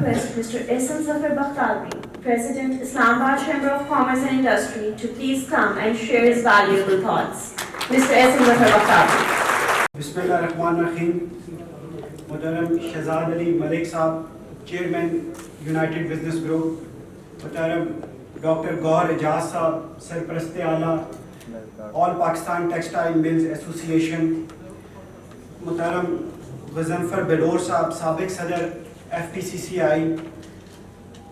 request Mr. Ehsan Zafar Bakhtalvi, President, Islamabad Chamber of Commerce and Industry, to please come and share his valuable thoughts. Mr. Ehsan Zafar Bakhtalvi. Bismillahirrahmanirrahim. Muhtaram Shahzad Ali Malik Saab, Chairman, United Business Group. Muhtaram Dr. Gauhar Ijaz Saab, Sarprasте Ala, All Pakistan Textile Mills Association. Muhtaram Ghaznfar Belor Saab, Sabiq Sadr FPCCI.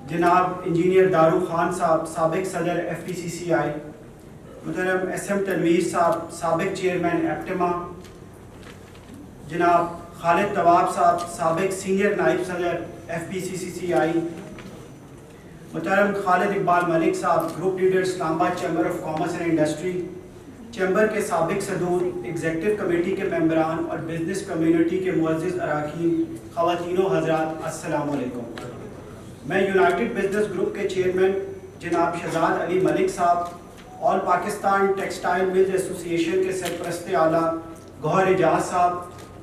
Janab Engineer Daru Khan Saab, Sabiq Sadr FPCCI. Muhtaram SM Tanveer Saab, Sabiq Chairman Aptima. Janab Khalid Tawab Saab, Sabiq Senior Naib Sadr FPCCI. Muhtaram Khalid Iqbal Malik Saab, Group Leader, Islamabad Chamber of Commerce and Industry. Chamber کے سابق صدور، executive committee کے ممبران اور business community کے معزز اراکین، خواتین و حضرات، السلام علیکم. میں یونائٹڈ بزنس گروپ کے چیئرمین جناب شہزاد علی ملک صاحب، آل پاکستان ٹیکسٹائل ملز ایسوسی ایشن کے سرپرست اعلیٰ گوہر اجاز صاحب،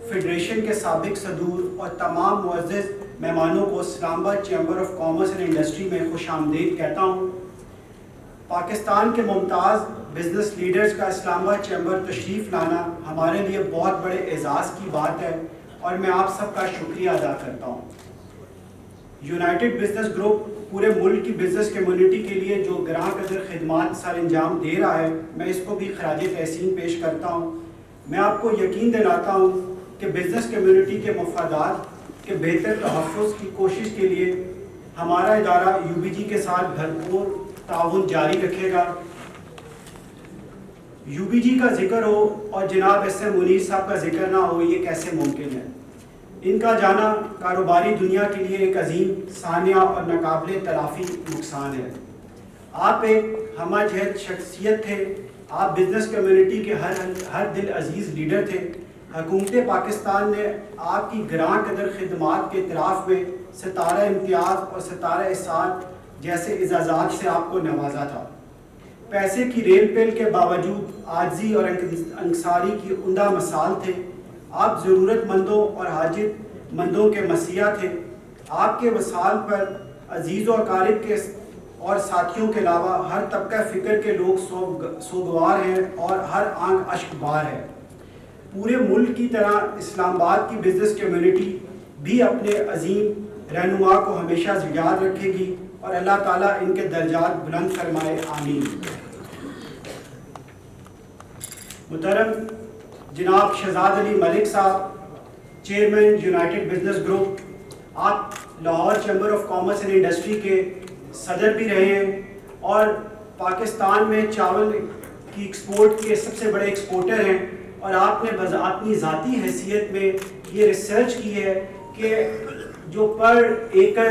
فیڈریشن کے سابق صدور اور تمام معزز مہمانوں کو اسلام آباد chamber of commerce and industry میں خوش آمدید کہتا ہوں. پاکستان کے ممتاز بزنس لیڈرز کا اسلام آباد چیمبر تشریف لانا ہمارے لیے بہت بڑے اعزاز کی بات ہے اور میں آپ سب کا شکریہ ادا کرتا ہوں. یونائٹڈ بزنس گروپ پورے ملک کی بزنس کمیونٹی کے لیے جو گراں قدر خدمات سر انجام دے رہا ہے، میں اس کو بھی خراج تحسین پیش کرتا ہوں. میں آپ کو یقین دلاتا ہوں کہ بزنس کمیونٹی کے مفادات کے بہتر تحفظ کی کوشش کے لیے ہمارا ادارہ UBG کے ساتھ بھرپور تعاون جاری رکھے گا. UBG کا ذکر ہو اور جناب SM منیر صاحب کا ذکر نہ ہو، یہ کیسے ممکن ہے؟ ان کا جانا کاروباری دنیا کے لیے ایک عظیم سانحہ اور ناقابل تلافی نقصان ہے. آپ ایک ہمہ جہت شخصیت تھے، آپ بزنس کمیونٹی کے ہر دل عزیز لیڈر تھے. حکومت پاکستان نے آپ کی گراں قدر خدمات کے اعتراف میں ستارہ امتیاز اور ستارہ احسان جیسے اعزازات سے آپ کو نوازا تھا. پیسے کی ریل پیل کے باوجود عاجزی اور انکساری کی عمدہ مثال تھے. آپ ضرورت مندوں اور حاجت مندوں کے مسیح تھے. آپ کے وصال پر عزیز و اقارب کے اور ساتھیوں کے علاوہ ہر طبقہ فکر کے لوگ سوگوار ہیں اور ہر آنکھ اشک بار ہے. پورے ملک کی طرح اسلام آباد کی بزنس کمیونٹی بھی اپنے عظیم رہنما کو ہمیشہ یاد رکھے گی اور اللہ تعالیٰ ان کے درجات بلند فرمائے، آمین. محترم جناب شہزاد علی ملک صاحب، چیئرمین یونائٹڈ بزنس گروپ، آپ Lahore chamber of commerce and industry کے صدر بھی رہے ہیں اور پاکستان میں چاول کی ایکسپورٹ کے سب سے بڑے ایکسپورٹر ہیں. اور آپ نے اپنی ذاتی حیثیت میں یہ ریسرچ کی ہے کہ جو پر ایکڑ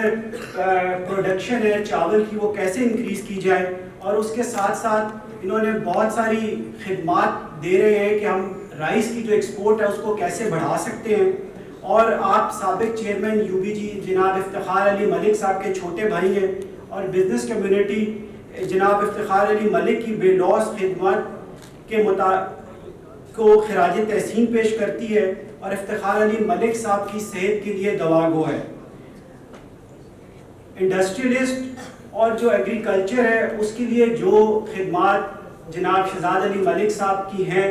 پروڈکشن ہے چاول کی وہ کیسے انکریز کی جائے، اور اس کے ساتھ ساتھ انہوں نے بہت ساری خدمات دے رہے ہیں کہ ہم رائس کی جو ایکسپورٹ ہے اس کو کیسے بڑھا سکتے ہیں. اور آپ سابق چیئرمین UBG جناب افتخار علی ملک صاحب کے چھوٹے بھائی ہیں اور بزنس کمیونٹی جناب افتخار علی ملک کی بے لوث خدمات کے کو خراج تحسین پیش کرتی ہے اور افتخار علی ملک صاحب کی صحت کے لیے دعا گو ہے. انڈسٹریلسٹ اور جو ایگریکلچر ہے اس کے لیے جو خدمات جناب شہزاد علی ملک صاحب کی ہیں،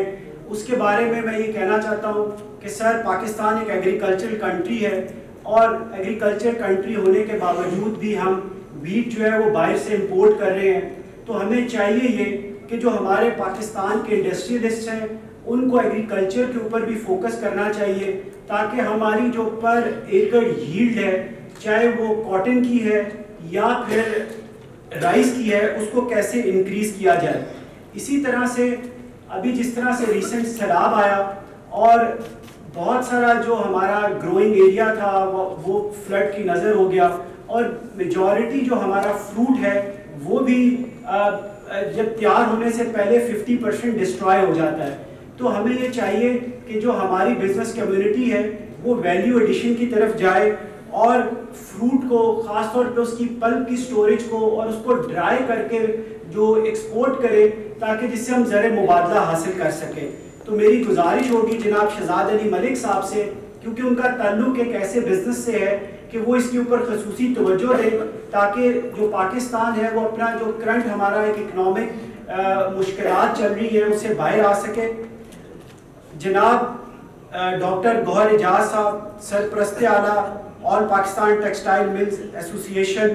اس کے بارے میں یہ کہنا چاہتا ہوں کہ سر، پاکستان ایک ایگریکلچرل کنٹری ہے اور ایگریکلچر کنٹری ہونے کے باوجود بھی ہم ویٹ جو ہے وہ باہر سے امپورٹ کر رہے ہیں. تو ہمیں چاہیے یہ کہ جو ہمارے پاکستان کے انڈسٹریلسٹ ہیں ان کو ایگریکلچر کے اوپر بھی فوکس کرنا چاہیے تاکہ ہماری جو پر ایکڑ ییلڈ ہے، چاہے وہ کاٹن کی ہے یا پھر رائس کی ہے، اس کو کیسے انکریز کیا جائے. اسی طرح سے ابھی جس طرح سے ریسنٹ سیلاب آیا اور بہت سارا جو ہمارا گروئنگ ایریا تھا وہ فلڈ کی نظر ہو گیا اور میجورٹی جو ہمارا فروٹ ہے وہ بھی جب تیار ہونے سے پہلے 50% ڈسٹرائے ہو جاتا ہے. تو ہمیں یہ چاہیے کہ جو ہماری بزنس کمیونٹی ہے وہ ویلیو ایڈیشن کی طرف جائے اور فروٹ کو، خاص طور پہ اس کی پلپ کی سٹوریج کو اور اس کو ڈرائی کر کے جو ایکسپورٹ کرے تاکہ جس سے ہم زر مبادلہ حاصل کر سکیں. تو میری گزارش ہوگی جناب شہزاد علی ملک صاحب سے کیونکہ ان کا تعلق ایک ایسے بزنس سے ہے کہ وہ اس کے اوپر خصوصی توجہ دیں تاکہ جو پاکستان ہے وہ اپنا جو کرنٹ ہمارا ایک اکنامک مشکلات چل رہی ہیں اس سے باہر آ سکے. جناب ڈاکٹر گوہر اعجاز صاحب سرپرست اعلیٰ آل پاکستان ٹیکسٹائل ملز ایسوسی ایشن،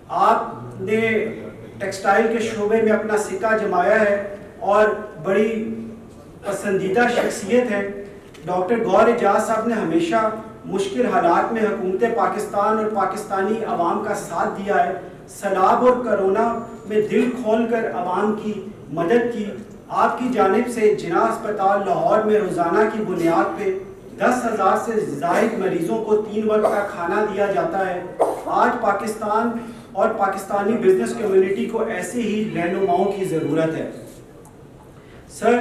آپ نے ٹیکسٹائل کے شعبے میں اپنا سکہ جمایا ہے اور بڑی پسندیدہ شخصیت ہے. ڈاکٹر گوہر اعجاز صاحب نے ہمیشہ مشکل حالات میں حکومت پاکستان اور پاکستانی عوام کا ساتھ دیا ہے. سیلاب اور کرونا میں دل کھول کر عوام کی مدد کی. آپ کی جانب سے جناح اسپتال لاہور میں روزانہ کی بنیاد پہ 10,000 سے زائد مریضوں کو 3 وقت کا کھانا دیا جاتا ہے. آج پاکستان اور پاکستانی بزنس کمیونٹی کو ایسے ہی رہنماؤں کی ضرورت ہے. سر،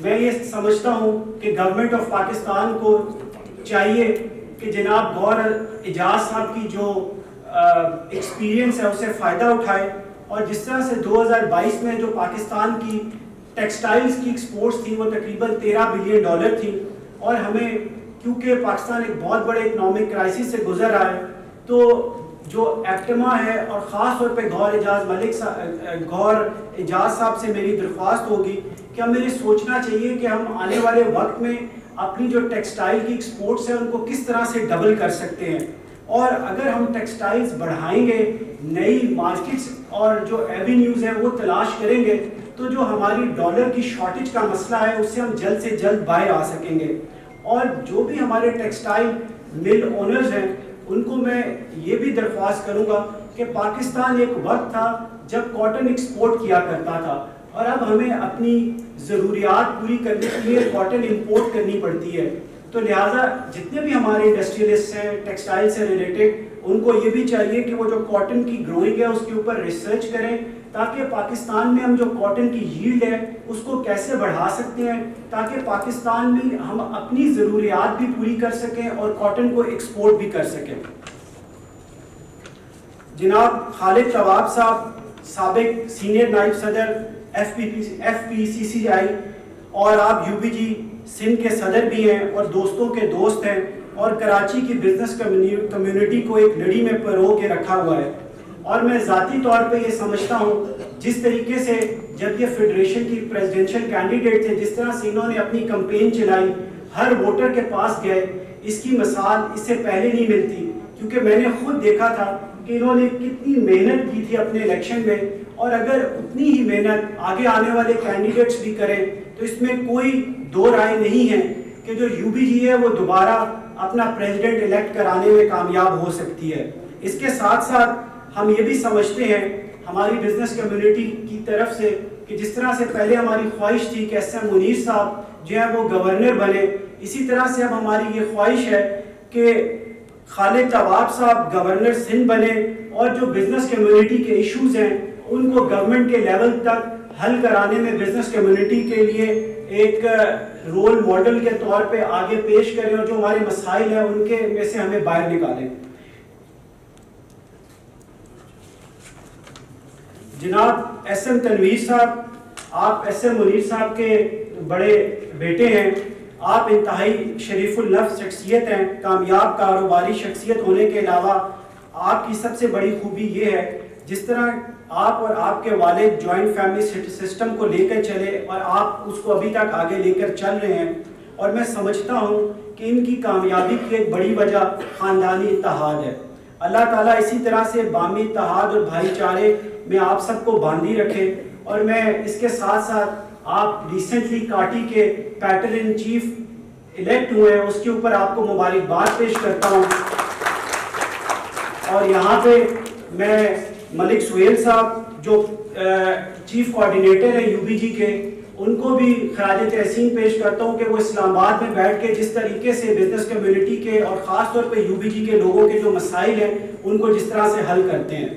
میں یہ سمجھتا ہوں کہ گورنمنٹ آف پاکستان کو چاہیے کہ جناب گوہر اعجاز صاحب کی جو ایکسپیرینس ہے اسے فائدہ اٹھائے، اور جس طرح سے 2022 میں جو پاکستان کی ٹیکسٹائلز کی ایکسپورٹس تھی وہ تقریباً $13 بلین تھی، اور ہمیں کیونکہ پاکستان ایک بہت بڑے اکنامک کرائسس سے گزر رہا ہے، تو جو ایپٹما ہے اور خاص طور پہ گوہر اعجاز صاحب سے میری درخواست ہوگی کہ ہمیں یہ سوچنا چاہیے کہ ہم آنے والے وقت میں اپنی جو ٹیکسٹائل کی ایکسپورٹس ہیں ان کو کس طرح سے ڈبل کر سکتے ہیں. اور اگر ہم ٹیکسٹائلز بڑھائیں گے، نئی مارکیٹس اور جو ایوینیوز ہیں وہ تلاش کریں گے، تو جو ہماری ڈالر کی شارٹیج کا مسئلہ ہے اس سے ہم جلد سے جلد باہر آ سکیں گے. اور جو بھی ہمارے ٹیکسٹائل مل اونرز ہیں ان کو میں یہ بھی درخواست کروں گا کہ پاکستان ایک وقت تھا جب کاٹن ایکسپورٹ کیا کرتا تھا، اور اب ہمیں اپنی ضروریات پوری کرنے کے لیے کاٹن امپورٹ کرنی پڑتی ہے. تو لہٰذا جتنے بھی ہمارے انڈسٹریلسٹ ہیں ٹیکسٹائل سے ریلیٹڈ، ان کو یہ بھی چاہیے کہ وہ جو کاٹن کی گروئنگ ہے اس کے اوپر ریسرچ کریں، تاکہ پاکستان میں ہم جو کاٹن کی ییلڈ ہے اس کو کیسے بڑھا سکتے ہیں، تاکہ پاکستان میں ہم اپنی ضروریات بھی پوری کر سکیں اور کاٹن کو ایکسپورٹ بھی کر سکیں. جناب خالد طواب صاحب سابق سینئر نائب صدر FPCCI، اور آپ UBG سندھ کے صدر بھی ہیں اور دوستوں کے دوست ہیں، اور کراچی کی بزنس کمیونٹی کو ایک لڑی میں پرو کے رکھا ہوا ہے. اور میں ذاتی طور پہ یہ سمجھتا ہوں جس طریقے سے جب یہ فیڈریشن کی پریزیڈنشل کینڈیڈیٹ تھے، جس طرح سے انہوں نے اپنی کمپین چلائی، ہر ووٹر کے پاس گئے، اس کی مثال اس سے پہلے نہیں ملتی. کیونکہ میں نے خود دیکھا تھا کہ انہوں نے کتنی محنت کی تھی اپنے الیکشن میں، اور اگر اتنی ہی محنت آگے آنے والے کینڈیڈیٹس بھی کریں تو اس میں کوئی دو رائے نہیں ہے کہ جو UBG ہے وہ دوبارہ اپنا پریزیڈنٹ الیکٹ کرانے میں کامیاب ہو سکتی ہے. اس کے ساتھ ساتھ ہم یہ بھی سمجھتے ہیں ہماری بزنس کمیونٹی کی طرف سے کہ جس طرح سے پہلے ہماری خواہش تھی کہ SM منیر صاحب جو ہے وہ گورنر بنے، اسی طرح سے اب ہماری یہ خواہش ہے کہ خالد طواب صاحب گورنر سندھ بنے، اور جو بزنس کمیونٹی کے ایشوز ہیں ان کو گورنمنٹ کے لیول تک حل کرانے میں بزنس کمیونٹی کے لیے ایک رول ماڈل کے طور پہ آگے پیش کریں، اور جو ہمارے مسائل ہیں ان کے میں سے ہمیں باہر نکالیں. جناب SM تنویر صاحب، آپ SM منیر صاحب کے بڑے بیٹے ہیں، آپ انتہائی شریف النفس شخصیت ہیں. کامیاب کاروباری شخصیت ہونے کے علاوہ آپ کی سب سے بڑی خوبی یہ ہے جس طرح آپ اور آپ کے والد جوائنٹ فیملی سسٹم کو لے کر چلے اور آپ اس کو ابھی تک آگے لے کر چل رہے ہیں. اور میں سمجھتا ہوں کہ ان کی کامیابی کی ایک بڑی وجہ خاندانی اتحاد ہے. اللہ تعالیٰ اسی طرح سے باہمی اتحاد اور بھائی چارے میں آپ سب کو باندھی رکھے. اور میں اس کے ساتھ ساتھ آپ ریسنٹلی کاٹی کے پیٹرن ان چیف الیکٹ ہوئے ہیں، اس کے اوپر آپ کو مبارکباد پیش کرتا ہوں. اور یہاں پہ میں ملک سہیل صاحب جو چیف کوآرڈینیٹر ہیں UBG کے، ان کو بھی خراج تحسین پیش کرتا ہوں کہ وہ اسلام آباد میں بیٹھ کے جس طریقے سے بزنس کمیونٹی کے اور خاص طور پہ UBG کے لوگوں کے جو مسائل ہیں ان کو جس طرح سے حل کرتے ہیں.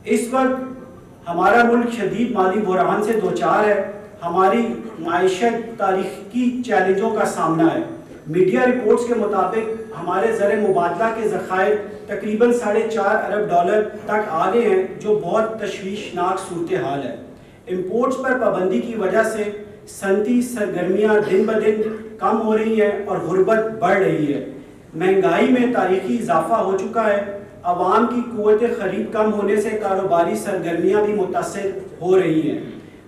اس وقت ہمارا ملک شدید مالی بحران سے دوچار ہے، ہماری معیشت تاریخی چیلنجوں کا سامنا ہے. میڈیا رپورٹس کے مطابق ہمارے زر مبادلہ کے ذخائر تقریباً $4.5 ارب تک آ گئے ہیں، جو بہت تشویشناک صورتحال ہے. امپورٹس پر پابندی کی وجہ سے صنعتی سرگرمیاں دن بدن کم ہو رہی ہیں اور غربت بڑھ رہی ہے. مہنگائی میں تاریخی اضافہ ہو چکا ہے. عوام کی قوت خرید کم ہونے سے کاروباری سرگرمیاں بھی متاثر ہو رہی ہیں.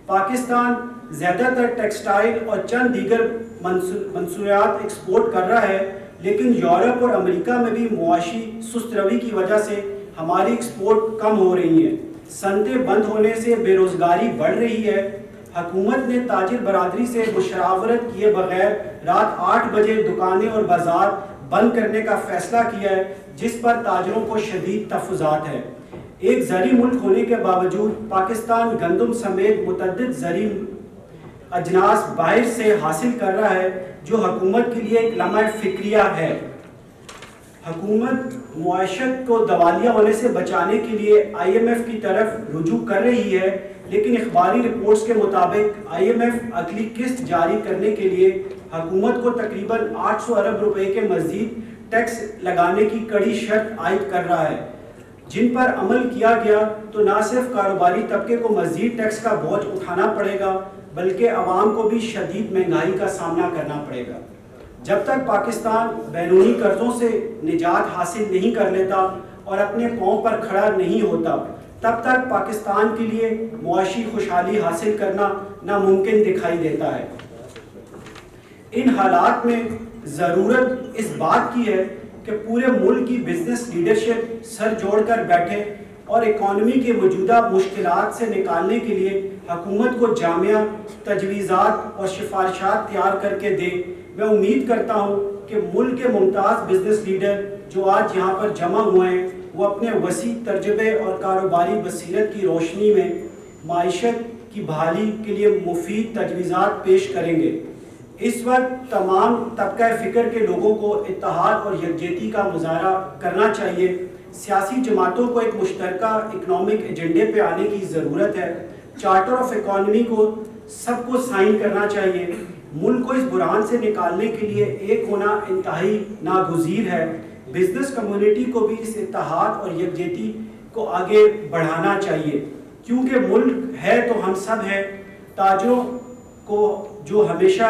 پاکستان زیادہ تر ٹیکسٹائل اور چند دیگر منصوبات ایکسپورٹ کر رہا ہے، لیکن یورپ اور امریکہ میں بھی معاشی سست روی کی وجہ سے ہماری ایکسپورٹ کم ہو رہی ہیں. صنعتیں بند ہونے سے بے روزگاری بڑھ رہی ہے. حکومت نے تاجر برادری سے مشاورت کیے بغیر رات 8 بجے دکانیں اور بازار بند کرنے کا فیصلہ کیا ہے، جس پر تاجروں کو شدید تحفظات ہے. ایک زرعی ملک ہونے کے باوجود پاکستان گندم سمیت متعدد زرعی اجناس باہر سے حاصل کر رہا ہے، جو حکومت کے لیے ایک لمحہ فکریہ ہے. حکومت معیشت کو دیوالیہ ہونے سے بچانے کے لیے IMF کی طرف رجوع کر رہی ہے، لیکن اخباری رپورٹس کے مطابق IMF اگلی قسط جاری کرنے کے لیے حکومت کو تقریباً 800 ارب روپے کے مزید ٹیکس لگانے کی کڑی شرط عائد کر رہا ہے، جن پر عمل کیا گیا تو نہ صرف کاروباری طبقے کو مزید ٹیکس کا بوجھ اٹھانا پڑے گا، بلکہ عوام کو بھی شدید مہنگائی کا سامنا کرنا پڑے گا. جب تک پاکستان بیرونی قرضوں سے نجات حاصل نہیں کر لیتا اور اپنے پاؤں پر کھڑا نہیں ہوتا، تب تک پاکستان کے لیے معاشی خوشحالی حاصل کرنا ناممکن دکھائی دیتا ہے. ان حالات میں ضرورت اس بات کی ہے کہ پورے ملک کی بزنس لیڈرشپ سر جوڑ کر بیٹھے اور اکانومی کے موجودہ مشکلات سے نکالنے کے لیے حکومت کو جامع تجویزات اور سفارشات تیار کر کے دے. میں امید کرتا ہوں کہ ملک کے ممتاز بزنس لیڈر جو آج یہاں پر جمع ہوئے ہیں، وہ اپنے وسیع تجربے اور کاروباری بصیرت کی روشنی میں معیشت کی بحالی کے لیے مفید تجویزات پیش کریں گے. اس وقت تمام طبقہ فکر کے لوگوں کو اتحاد اور یکجہتی کا مظاہرہ کرنا چاہیے. سیاسی جماعتوں کو ایک مشترکہ اکنامک ایجنڈے پہ آنے کی ضرورت ہے. چارٹر آف اکانومی کو سب کو سائن کرنا چاہیے. ملک کو اس بحران سے نکالنے کے لیے ایک ہونا انتہائی ناگزیر ہے. بزنس کمیونٹی کو بھی اس اتحاد اور یکجہتی کو آگے بڑھانا چاہیے، کیونکہ ملک ہے تو ہم سب ہیں. تاجروں کو جو ہمیشہ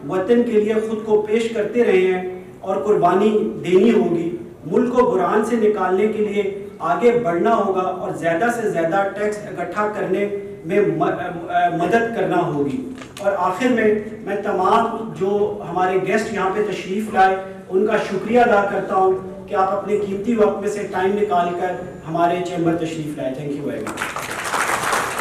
وطن کے لیے خود کو پیش کرتے رہے ہیں اور قربانی دینی ہوگی. ملک کو بحران سے نکالنے کے لیے آگے بڑھنا ہوگا اور زیادہ سے زیادہ ٹیکس اکٹھا کرنے میں مدد کرنا ہوگی. اور آخر میں تمام جو ہمارے گیسٹ یہاں پہ تشریف لائے ان کا شکریہ ادا کرتا ہوں کہ آپ اپنے قیمتی وقت میں سے ٹائم نکال کر ہمارے چیمبر تشریف لائے. Thank you very much.